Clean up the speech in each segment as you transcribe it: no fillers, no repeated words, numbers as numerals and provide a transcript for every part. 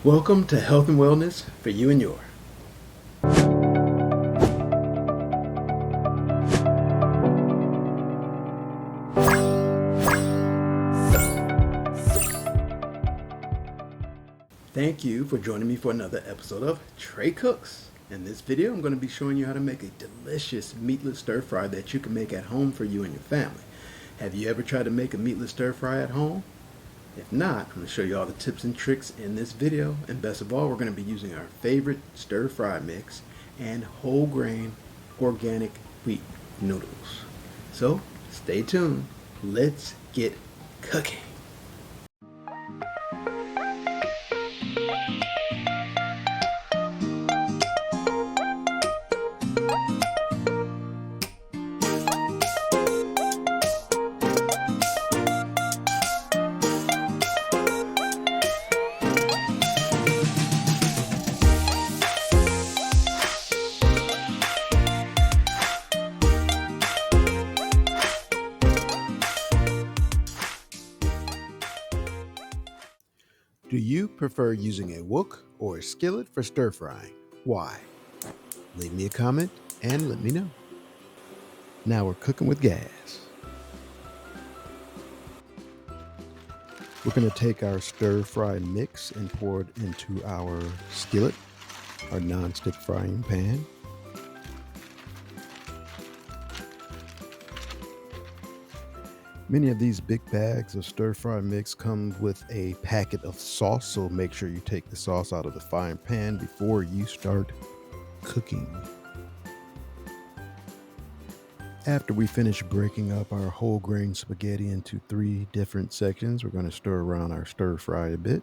Welcome to Health and Wellness for You and Your. Thank you for joining me for another episode of Trey Cooks. In this video, I'm going to be showing you how to make a delicious meatless stir fry that you can make at home for you and your family. Have you ever tried to make a meatless stir fry at home? If not, I'm going to show you all the tips and tricks in this video. And best of all, we're going to be using our favorite stir fry mix and whole grain organic wheat noodles. So stay tuned. Let's get cooking. Do you prefer using a wok or a skillet for stir frying? Why? Leave me a comment and let me know. Now we're cooking with gas. We're going to take our stir fry mix and pour it into our skillet, our non-stick frying pan. Many of these big bags of stir fry mix come with a packet of sauce, so make sure you take the sauce out of the frying pan before you start cooking. After we finish breaking up our whole grain spaghetti into 3 different sections, we're going to stir around our stir fry a bit.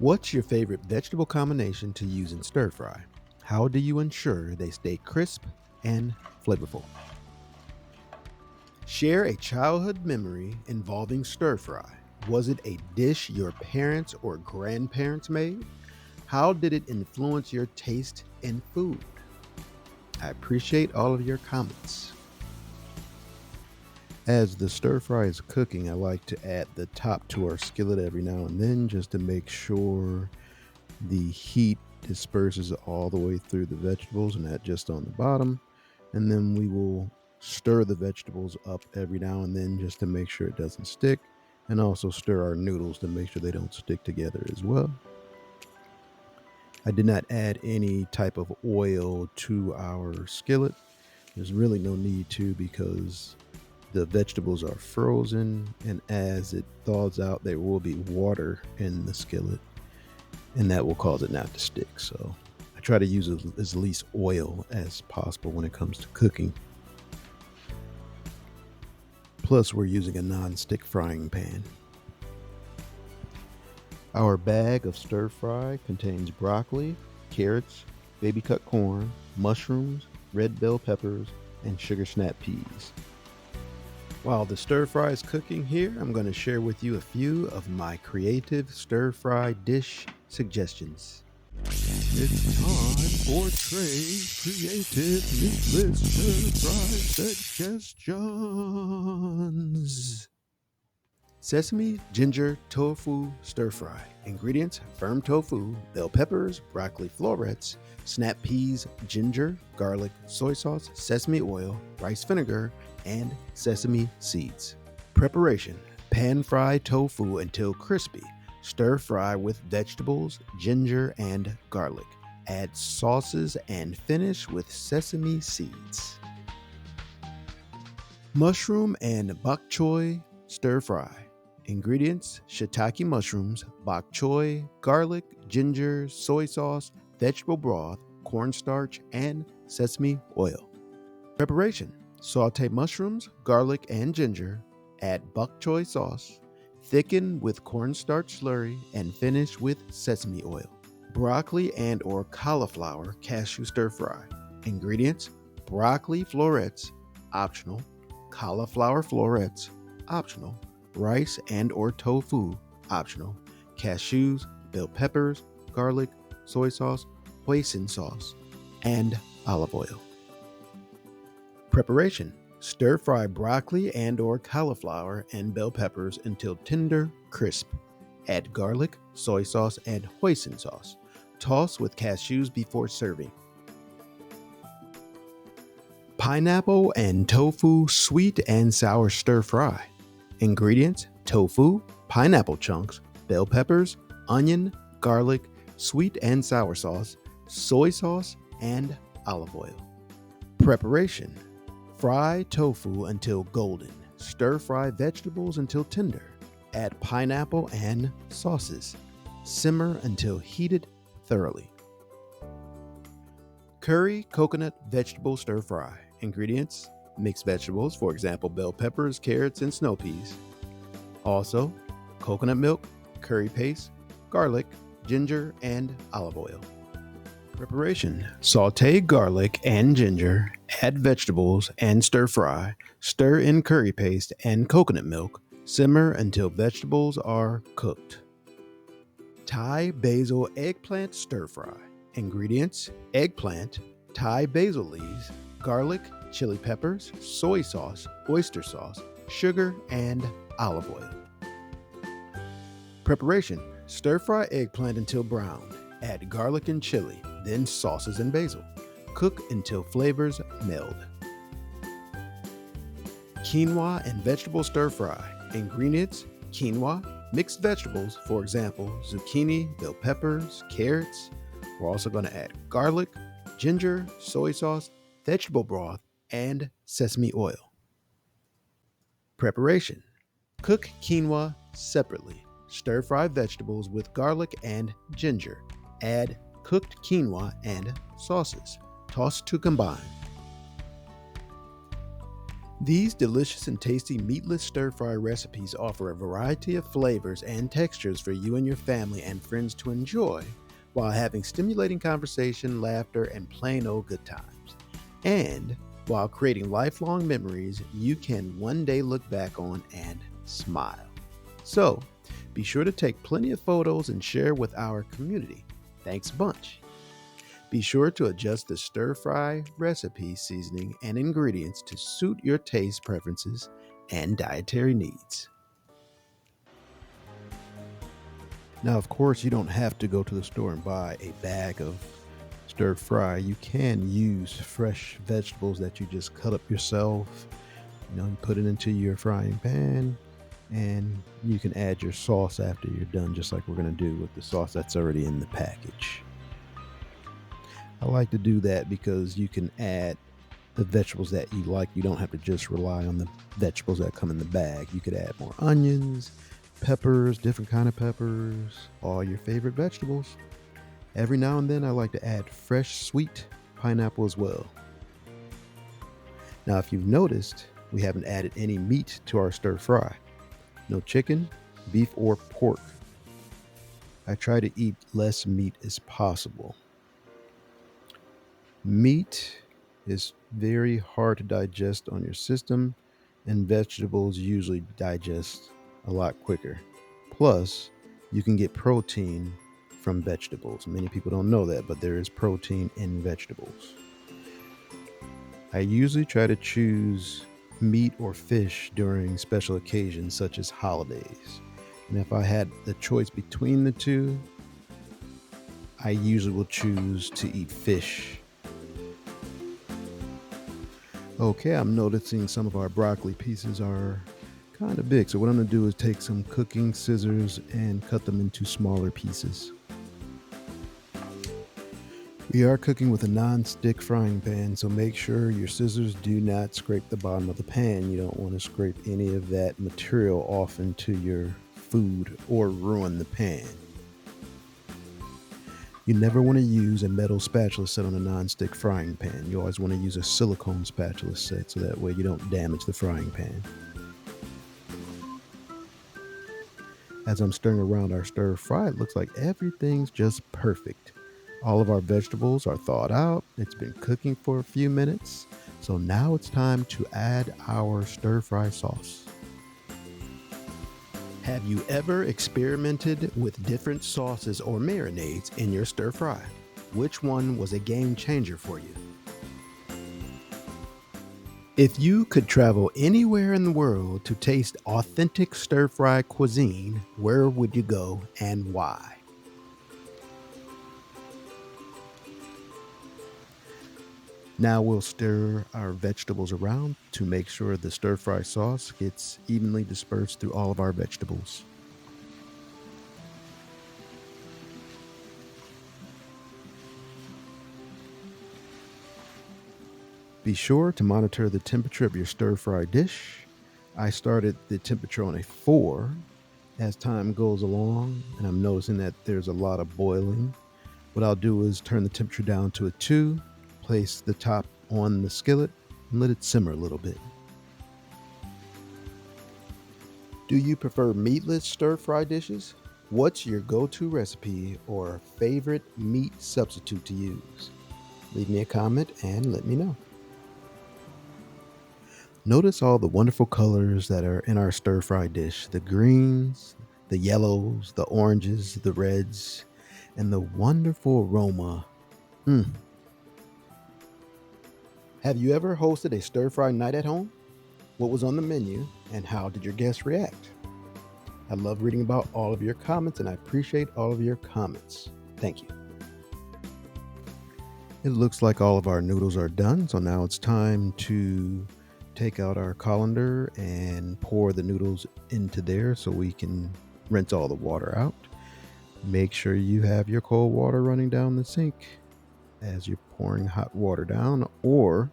What's your favorite vegetable combination to use in stir fry? How do you ensure they stay crisp and flavorful? Share a childhood memory involving stir fry. Was it a dish your parents or grandparents made? How did it influence your taste in food? I appreciate all of your comments. As the stir fry is cooking, I like to add the top to our skillet every now and then just to make sure the heat disperses all the way through the vegetables and not just on the bottom. And then we will stir the vegetables up every now and then just to make sure it doesn't stick, and also stir our noodles to make sure they don't stick together as well. I did not add any type of oil to our skillet. There's really no need to because the vegetables are frozen, and as it thaws out there will be water in the skillet, and that will cause it not to stick. So I try to use as least oil as possible when it comes to cooking. Plus, we're using a non-stick frying pan. Our bag of stir fry contains broccoli, carrots, baby cut corn, mushrooms, red bell peppers, and sugar snap peas. While the stir fry is cooking here, I'm going to share with you a few of my creative stir fry dish suggestions. It's time for Trey's creative meatless stir-fry suggestions. Sesame, ginger, tofu, stir-fry. Ingredients: firm tofu, bell peppers, broccoli florets, snap peas, ginger, garlic, soy sauce, sesame oil, rice vinegar, and sesame seeds. Preparation: pan-fry tofu until crispy. Stir fry with vegetables, ginger, and garlic. Add sauces and finish with sesame seeds. Mushroom and bok choy stir fry. Ingredients: shiitake mushrooms, bok choy, garlic, ginger, soy sauce, vegetable broth, cornstarch, and sesame oil. Preparation: saute mushrooms, garlic, and ginger. Add bok choy sauce. Thicken with cornstarch slurry and finish with sesame oil. Broccoli and or cauliflower cashew stir fry. Ingredients: broccoli florets, optional. Cauliflower florets, optional. Rice and or tofu, optional. Cashews, bell peppers, garlic, soy sauce, hoisin sauce, and olive oil. Preparation: stir fry broccoli and or cauliflower and bell peppers until tender, crisp. Add garlic, soy sauce, and hoisin sauce. Toss with cashews before serving. Pineapple and tofu sweet and sour stir fry. Ingredients: tofu, pineapple chunks, bell peppers, onion, garlic, sweet and sour sauce, soy sauce, and olive oil. Preparation: fry tofu until golden. Stir fry vegetables until tender. Add pineapple and sauces. Simmer until heated thoroughly. Curry coconut vegetable stir fry. Ingredients: mixed vegetables, for example, bell peppers, carrots, and snow peas. Also, coconut milk, curry paste, garlic, ginger, and olive oil. Preparation: saute garlic and ginger, add vegetables and stir fry, stir in curry paste and coconut milk, simmer until vegetables are cooked. Thai basil eggplant stir fry. Ingredients: eggplant, Thai basil leaves, garlic, chili peppers, soy sauce, oyster sauce, sugar, and olive oil. Preparation: stir fry eggplant until brown. Add garlic and chili, then sauces and basil. Cook until flavors meld. Quinoa and vegetable stir fry. Ingredients: quinoa, mixed vegetables, for example, zucchini, bell peppers, carrots. We're also going to add garlic, ginger, soy sauce, vegetable broth, and sesame oil. Preparation: cook quinoa separately. Stir fry vegetables with garlic and ginger. Add cooked quinoa and sauces. Toss to combine. These delicious and tasty meatless stir-fry recipes offer a variety of flavors and textures for you and your family and friends to enjoy while having stimulating conversation, laughter, and plain old good times. And while creating lifelong memories you can one day look back on and smile. So, be sure to take plenty of photos and share with our community. Thanks a bunch. Be sure to adjust the stir-fry recipe, seasoning, and ingredients to suit your taste preferences and dietary needs. Now, of course, you don't have to go to the store and buy a bag of stir-fry. You can use fresh vegetables that you just cut up yourself. You put it into your frying pan, and you can add your sauce after you're done, just like we're going to do with the sauce that's already in the package. I like to do that because you can add the vegetables that you like. You don't have to just rely on the vegetables that come in the bag. You could add more onions, peppers, different kind of peppers, all your favorite vegetables. Every now and then I like to add fresh sweet pineapple as well. Now, if you've noticed, we haven't added any meat to our stir fry. No chicken, beef, or pork. I try to eat less meat as possible. Meat is very hard to digest on your system, and vegetables usually digest a lot quicker. Plus, you can get protein from vegetables. Many people don't know that, but there is protein in vegetables. I usually try to choose meat or fish during special occasions such as holidays. And if I had the choice between the two, I usually will choose to eat fish. Okay, I'm noticing some of our broccoli pieces are kind of big. So what I'm going to do is take some cooking scissors and cut them into smaller pieces. We are cooking with a non-stick frying pan, so make sure your scissors do not scrape the bottom of the pan. You don't want to scrape any of that material off into your food or ruin the pan. You never want to use a metal spatula set on a non-stick frying pan. You always want to use a silicone spatula set so that way you don't damage the frying pan. As I'm stirring around our stir fry, it looks like everything's just perfect. All of our vegetables are thawed out. It's been cooking for a few minutes. So now it's time to add our stir fry sauce. Have you ever experimented with different sauces or marinades in your stir fry? Which one was a game changer for you? If you could travel anywhere in the world to taste authentic stir fry cuisine, where would you go and why? Now we'll stir our vegetables around to make sure the stir fry sauce gets evenly dispersed through all of our vegetables. Be sure to monitor the temperature of your stir fry dish. I started the temperature on a 4. As time goes along, and I'm noticing that there's a lot of boiling, what I'll do is turn the temperature down to a 2, place the top on the skillet, and let it simmer a little bit. Do you prefer meatless stir fry dishes? What's your go to recipe or favorite meat substitute to use? Leave me a comment and let me know. Notice all the wonderful colors that are in our stir fry dish: the greens, the yellows, the oranges, the reds, and the wonderful aroma. Mm. Have you ever hosted a stir fry night at home? What was on the menu and how did your guests react? I love reading about all of your comments and I appreciate all of your comments. Thank you. It looks like all of our noodles are done, so now it's time to take out our colander and pour the noodles into there so we can rinse all the water out. Make sure you have your cold water running down the sink as you're pouring hot water down, or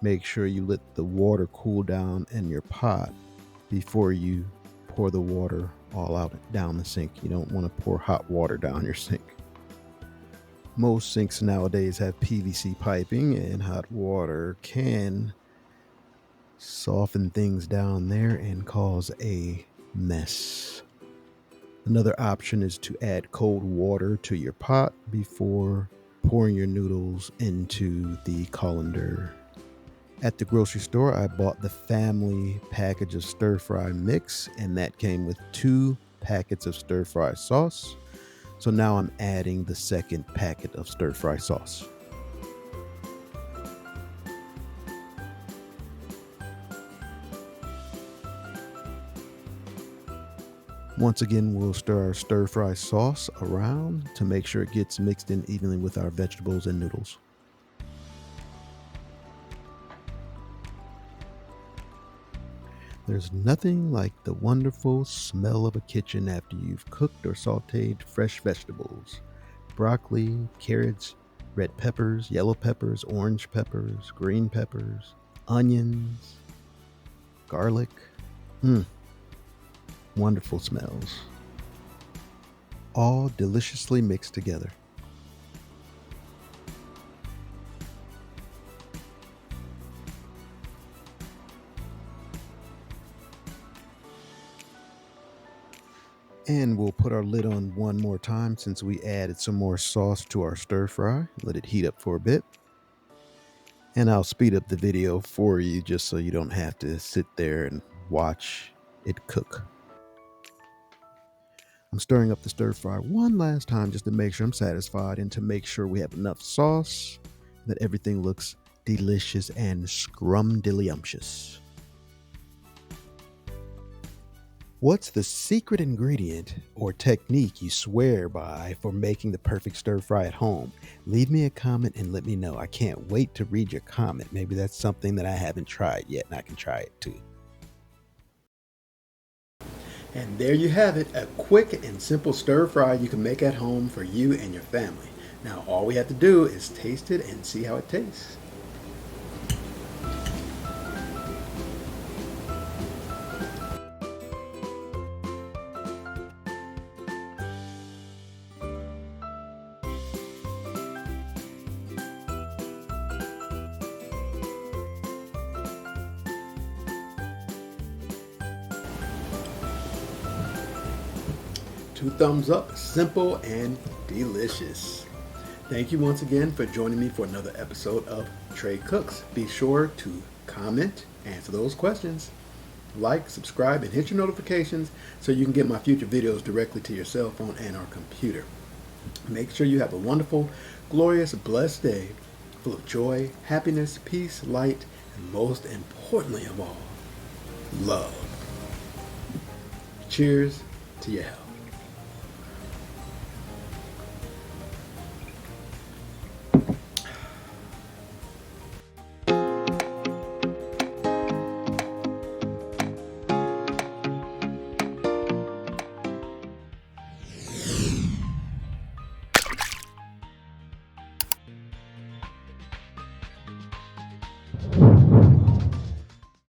make sure you let the water cool down in your pot before you pour the water all out down the sink. You don't want to pour hot water down your sink. Most sinks nowadays have PVC piping, and hot water can soften things down there and cause a mess. Another option is to add cold water to your pot before pouring your noodles into the colander. At the grocery store, I bought the family package of stir fry mix, and that came with 2 packets of stir fry sauce. So now I'm adding the second packet of stir fry sauce. Once again, we'll stir our stir fry sauce around to make sure it gets mixed in evenly with our vegetables and noodles. There's nothing like the wonderful smell of a kitchen after you've cooked or sauteed fresh vegetables. Broccoli, carrots, red peppers, yellow peppers, orange peppers, green peppers, onions, garlic. Wonderful smells. All deliciously mixed together. And we'll put our lid on one more time since we added some more sauce to our stir fry. Let it heat up for a bit. And I'll speed up the video for you just so you don't have to sit there and watch it cook. I'm stirring up the stir fry one last time just to make sure I'm satisfied and to make sure we have enough sauce, that everything looks delicious and scrumdiddlyumptious. What's the secret ingredient or technique you swear by for making the perfect stir fry at home? Leave me a comment and let me know. I can't wait to read your comment. Maybe that's something that I haven't tried yet and I can try it too. And there you have it, a quick and simple stir fry you can make at home for you and your family. Now all we have to do is taste it and see how it tastes. Two thumbs up, simple and delicious. Thank you once again for joining me for another episode of Trey Cooks. Be sure to comment, answer those questions, like, subscribe, and hit your notifications so you can get my future videos directly to your cell phone and or computer. Make sure you have a wonderful, glorious, blessed day full of joy, happiness, peace, light, and most importantly of all, love. Cheers to your health.